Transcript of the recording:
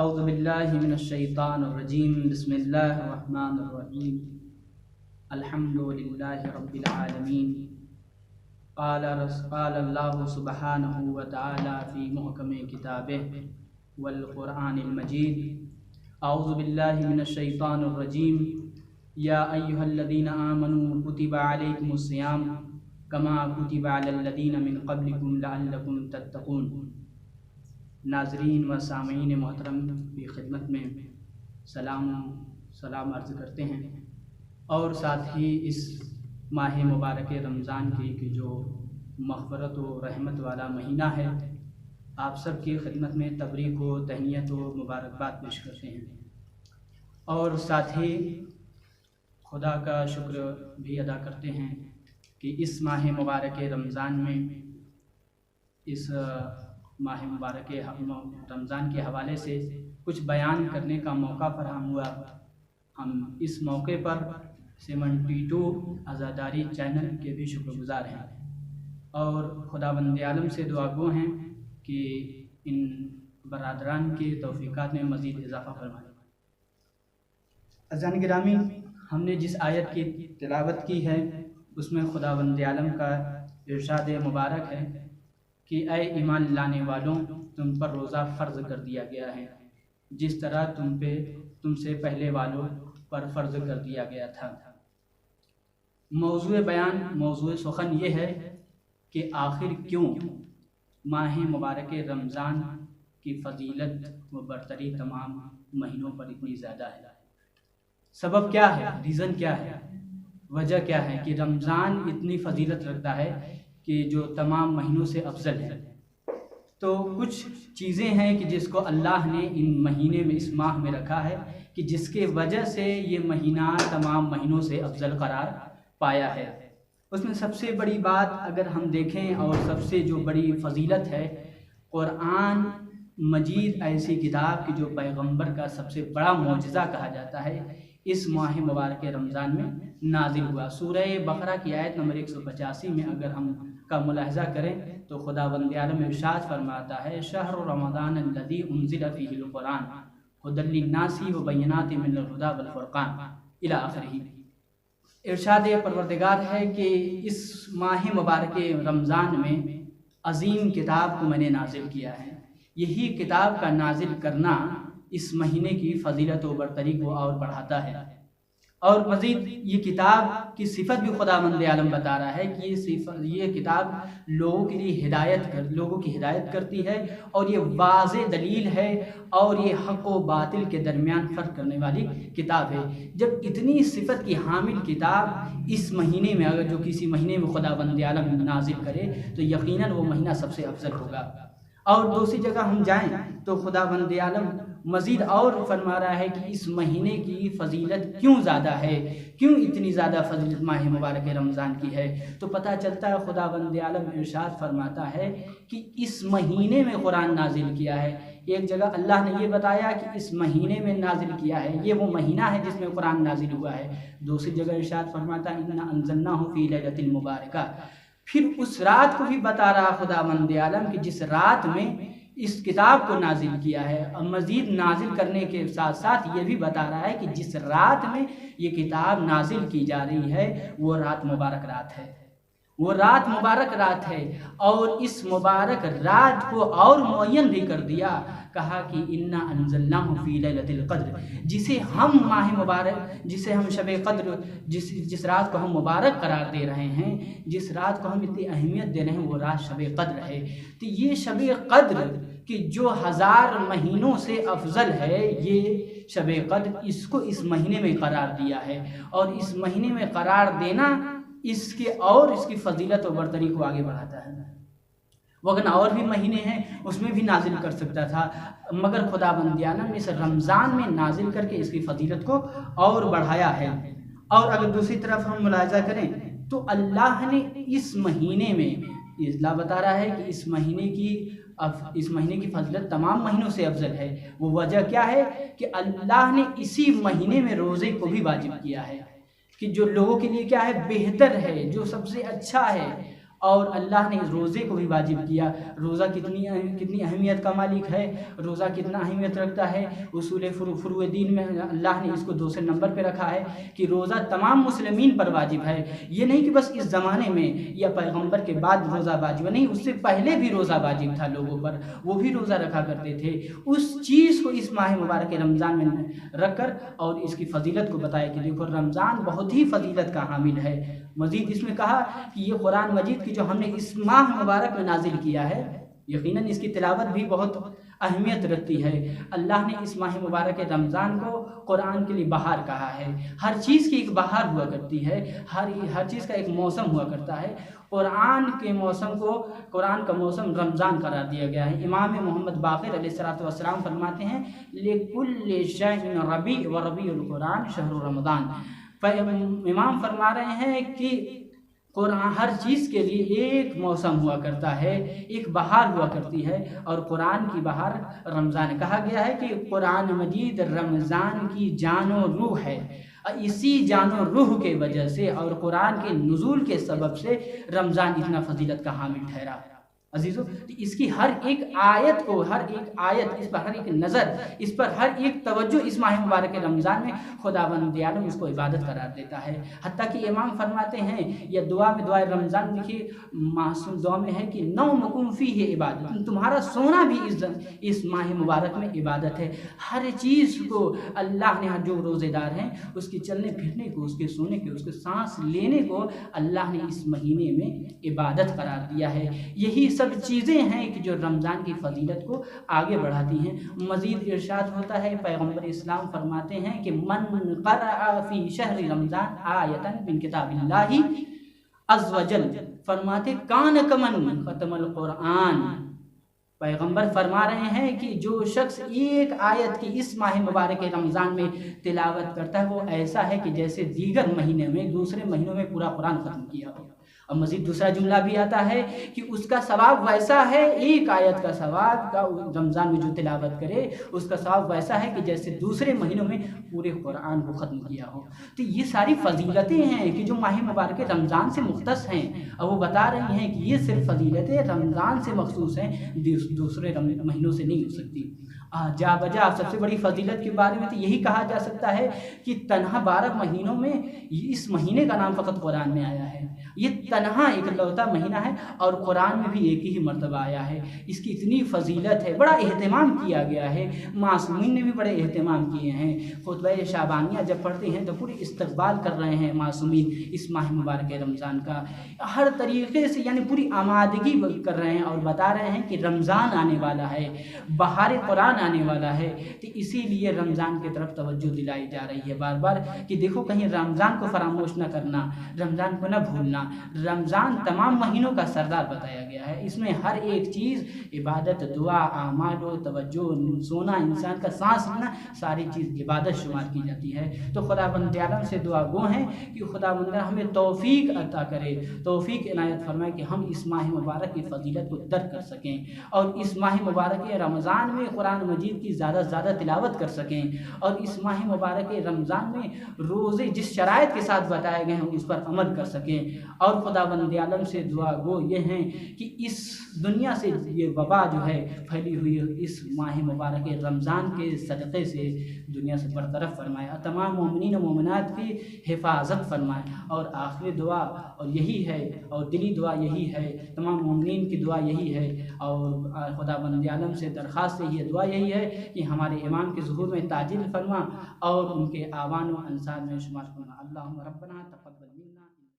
اعوذ باللہ من الشیطان الرجیم بسم اللہ الرحمن الرحیم الحمد للہ رب العالمین قال اللہ سبحانہ وتعالی فی محکم کتابہ والقرآن المجید اعوذ باللہ من الشیطان الرجیم یا ایہا الذین آمنوا کتب علیکم الصیام کما کتب علی الذین من قبلکم لعلکم تتقون۔ ناظرین و سامعین محترم کی خدمت میں سلام عرض کرتے ہیں، اور ساتھ ہی اس ماہ مبارک رمضان کی جو مغفرت و رحمت والا مہینہ ہے، آپ سب کی خدمت میں تبریک و تہنیت و مبارکباد پیش کرتے ہیں، اور ساتھ ہی خدا کا شکر بھی ادا کرتے ہیں کہ اس ماہ مبارک رمضان میں اس ماہ مبارک رمضان کے حوالے سے کچھ بیان کرنے کا موقع فراہم ہوا۔ ہم اس موقع پر 72 عزاداری چینل کے بھی شکر گزار ہیں، اور خداوند عالم سے دعا گو ہیں کہ ان برادران کے توفیقات میں مزید اضافہ فرمائے۔ عزیزان گرامی، ہم نے جس آیت کی تلاوت کی ہے اس میں خداوند عالم کا ارشاد مبارک ہے کہ اے ایمان لانے والوں، تم پر روزہ فرض کر دیا گیا ہے جس طرح تم سے پہلے والوں پر فرض کر دیا گیا تھا۔ موضوع سخن یہ ہے کہ آخر کیوں ماہ مبارک رمضان کی فضیلت و برتری تمام مہینوں پر اتنی زیادہ ہے۔ سبب کیا ہے؟ ریزن کیا ہے؟ وجہ کیا ہے کہ رمضان اتنی فضیلت رکھتا ہے کہ جو تمام مہینوں سے افضل ہے؟ تو کچھ چیزیں ہیں کہ جس کو اللہ نے ان مہینے میں، اس ماہ میں رکھا ہے کہ جس کے وجہ سے یہ مہینہ تمام مہینوں سے افضل قرار پایا ہے۔ اس میں سب سے بڑی بات اگر ہم دیکھیں، اور سب سے جو بڑی فضیلت ہے، قرآن مجید ایسی کتاب کی جو پیغمبر کا سب سے بڑا معجزہ کہا جاتا ہے، اس ماہ مبارک رمضان میں نازل ہوا۔ سورہ بقرہ کی آیت نمبر 185 میں اگر ہم کا ملاحظہ کریں تو خداوند عالم ارشاد فرماتا ہے شہر رمضان الذی انزل فیہ القرآن ھدی للناس وبینات من الھدی والفرقان الی آخرہ۔ ارشاد پروردگار ہے کہ اس ماہ مبارک رمضان میں عظیم کتاب کو میں نے نازل کیا ہے۔ یہی کتاب کا نازل کرنا اس مہینے کی فضیلت و برتری کو اور بڑھاتا ہے، اور مزید یہ کتاب کی صفت بھی خداوند عالم بتا رہا ہے کہ یہ کتاب لوگوں کے لیے لوگوں کی ہدایت کرتی ہے، اور یہ واضح دلیل ہے، اور یہ حق و باطل کے درمیان فرق کرنے والی کتاب ہے۔ جب اتنی صفت کی حامل کتاب اس مہینے میں، اگر جو کسی مہینے میں خداوند عالم نازل کرے تو یقیناً وہ مہینہ سب سے افضل ہوگا۔ اور دوسری جگہ ہم جائیں تو خداوند عالم مزید اور فرما رہا ہے کہ اس مہینے کی فضیلت کیوں زیادہ ہے، کیوں اتنی زیادہ فضیلت ماہ مبارک رمضان کی ہے، تو پتہ چلتا ہے خداوند عالم ارشاد فرماتا ہے کہ اس مہینے میں قرآن نازل کیا ہے۔ ایک جگہ اللہ نے یہ بتایا کہ اس مہینے میں نازل کیا ہے، یہ وہ مہینہ ہے جس میں قرآن نازل ہوا ہے۔ دوسری جگہ ارشاد فرماتا ہے اِنَّا أَنزَلْنَاهُ فِي لَيْلَةٍ الْمُبَارَكَةٍ۔ پھر اس رات کو بھی بتا رہا خداوند عالم کہ جس رات میں اس کتاب کو نازل کیا ہے، اور مزید نازل کرنے کے ساتھ ساتھ یہ بھی بتا رہا ہے کہ جس رات میں یہ کتاب نازل کی جا رہی ہے وہ رات مبارک رات ہے، وہ رات مبارک رات ہے۔ اور اس مبارک رات کو اور معین بھی کر دیا، کہا کہ اِنَّا أَنزَلْنَاهُ فِي لَيْلَةِ الْقَدْرِ، جسے ہم ماہ مبارک، جسے ہم شب قدر، جس رات کو ہم مبارک قرار دے رہے ہیں، جس رات کو ہم اتنی اہمیت دے رہے ہیں، وہ رات شب قدر ہے۔ تو یہ شب قدر کہ جو 1000 مہینوں سے افضل ہے، یہ شب قدر اس کو اس مہینے میں قرار دیا ہے، اور اس مہینے میں قرار دینا اس کی فضیلت و برتری کو آگے بڑھاتا ہے۔ وگرنہ اور بھی مہینے ہیں اس میں بھی نازل کر سکتا تھا، مگر خداوند عالم نے اس رمضان میں نازل کر کے اس کی فضیلت کو اور بڑھایا ہے۔ اور اگر دوسری طرف ہم ملاحظہ کریں تو اللہ نے اس مہینے میں، اللہ بتا رہا ہے کہ اس مہینے کی فضیلت تمام مہینوں سے افضل ہے۔ وہ وجہ کیا ہے کہ اللہ نے اسی مہینے میں روزے کو بھی واجب کیا ہے، کہ جو لوگوں کے لیے کیا ہے، بہتر ہے، جو سب سے اچھا ہے، اور اللہ نے روزے کو بھی واجب کیا۔ روزہ کتنی اہمیت کا مالک ہے، روزہ کتنا اہمیت رکھتا ہے۔ اصول فروع دین میں اللہ نے اس کو دوسرے نمبر پہ رکھا ہے کہ روزہ تمام مسلمین پر واجب ہے۔ یہ نہیں کہ بس اس زمانے میں یا پیغمبر کے بعد روزہ واجب ہے، نہیں، اس سے پہلے بھی روزہ واجب تھا لوگوں پر، وہ بھی روزہ رکھا کرتے تھے۔ اس چیز کو اس ماہ مبارک رمضان میں رکھ کر اور اس کی فضیلت کو بتایا کہ دیکھو رمضان بہت ہی فضیلت کا حامل ہے۔ مزید اس میں کہا کہ یہ قرآن مجید کی جو ہم نے اس ماہ مبارک میں نازل کیا ہے، یقیناً اس کی تلاوت بھی بہت اہمیت رکھتی ہے۔ اللہ نے اس ماہ مبارک رمضان کو قرآن کے لیے بہار کہا ہے۔ ہر چیز کی ایک بہار ہوا کرتی ہے، ہر چیز کا ایک موسم ہوا کرتا ہے۔ قرآن کے موسم کو، قرآن کا موسم رمضان قرار دیا گیا ہے۔ امام محمد باقر علیہ السلام فرماتے ہیں لِكُلِّ شَيْءٍ رَبِيعٌ وَرَبِيعُ الْقُرْآنِ شَهْرُ رمضان۔ امام فرما رہے ہیں کہ قرآن ہر چیز کے لیے ایک موسم ہوا کرتا ہے، ایک بہار ہوا کرتی ہے، اور قرآن کی بہار رمضان۔ کہا گیا ہے کہ قرآن مجید رمضان کی جان و روح ہے، اسی جان و روح کے وجہ سے اور قرآن کے نزول کے سبب سے رمضان اتنا فضیلت کا حامل ٹھہرا۔ عزیزو، اس کی ہر ایک آیت کو، ہر ایک آیت، اس پر ہر ایک نظر، اس پر ہر ایک توجہ اس ماہ مبارک رمضان میں خداوند عالم اس کو عبادت قرار دیتا ہے۔ حتیٰ کہ امام فرماتے ہیں یہ دعا میں، دعا رمضان لکھیے معصوم دعا میں ہے کہ نومکم فیہ عبادت، تمہارا سونا بھی اس ماہ مبارک میں عبادت ہے۔ ہر چیز کو اللہ نے، جو روزے دار ہیں اس کے چلنے پھرنے کو، اس کے سونے کے، اس کے سانس لینے کو اللہ نے اس مہینے میں عبادت قرار دیا ہے۔ یہی سب چیزیں ہیں کہ جو رمضان کی فضیلت کو آگے بڑھاتی ہیں۔ مزید ارشاد ہوتا ہے، پیغمبر اسلام فرماتے ہیں کہ من قرأ فی شہر رمضان آیتاً من کتاب اللہ عز وجل، فرماتے کان کمن ختم القرآن۔ پیغمبر فرما رہے ہیں کہ جو شخص ایک آیت کی اس ماہ مبارک رمضان میں تلاوت کرتا ہے وہ ایسا ہے کہ جیسے دیگر مہینے میں، دوسرے مہینوں میں پورا قرآن ختم کیا ہو۔ اور مزید دوسرا جملہ بھی آتا ہے کہ اس کا ثواب ویسا ہے، ایک آیت کا ثواب کا رمضان میں جو تلاوت کرے اس کا ثواب ویسا ہے کہ جیسے دوسرے مہینوں میں پورے قرآن کو ختم کیا ہو۔ تو یہ ساری فضیلتیں ہیں کہ جو ماہ مبارک رمضان سے مختص ہیں، اور وہ بتا رہی ہیں کہ یہ صرف فضیلتیں رمضان سے مخصوص ہیں، دوسرے مہینوں سے نہیں ہو سکتی۔ جا بجا سب سے بڑی فضیلت کے بارے میں تو یہی کہا جا سکتا ہے کہ تنہا 12 مہینوں میں اس مہینے کا نام فقط قرآن میں آیا ہے۔ یہ تنہا ایک لوتا مہینہ ہے اور قرآن میں بھی ایک ہی مرتبہ آیا ہے۔ اس کی اتنی فضیلت ہے، بڑا اہتمام کیا گیا ہے، معصومین نے بھی بڑے اہتمام کیے ہیں۔ خطبہ شعبانیہ جب پڑھتے ہیں تو پورے استقبال کر رہے ہیں معصومین اس ماہ مبارک رمضان کا، ہر طریقے سے یعنی پوری آمادگی کر رہے ہیں اور بتا رہے ہیں کہ رمضان آنے والا ہے، بہار قرآن آنے والا ہے۔ تو اسی لیے رمضان کی طرف توجہ دلائی جا رہی ہے بار بار کہ دیکھو کہیں رمضان کو فراموش نہ کرنا، رمضان کو نہ بھولنا۔ رمضان تمام مہینوں کا سردار بتایا گیا ہے، اس میں ہر ایک چیز عبادت، دعا، اعمال و توجہ، سونا، انسان کا سانس لینا، ساری چیز عبادت شمار کی جاتی ہے۔ تو خداوند عالم سے دعا گو ہیں کہ خداوند ہمیں توفیق عطا کرے، توفیق عنایت فرمائے کہ ہم اس ماہ مبارک کی فضیلت کو درک کر سکیں اور اس ماہ مبارک رمضان میں قرآن مجید کی زیادہ سے زیادہ تلاوت کر سکیں، اور اس ماہ مبارک رمضان میں روزے جس شرائط کے ساتھ بتائے گئے ہیں اس پر عمل کر سکیں۔ اور خداوند عالم سے دعا گو یہ ہیں کہ اس دنیا سے یہ وبا جو ہے پھیلی ہوئی اس ماہ مبارک رمضان کے صدقے سے دنیا سے برطرف فرمائے، اور تمام مومنین و مومنات کی حفاظت فرمائے۔ اور آخری دعا اور یہی ہے، اور دلی دعا یہی ہے، تمام مومنین کی دعا یہی ہے، اور خداوند عالم سے درخواست ہے، یہ دعا یہی ہے کہ ہمارے امام کے ظہور میں تعجیل فرما اور ان کے آوان و انصار میں شمار فرما۔ اللہم ربنا تقبل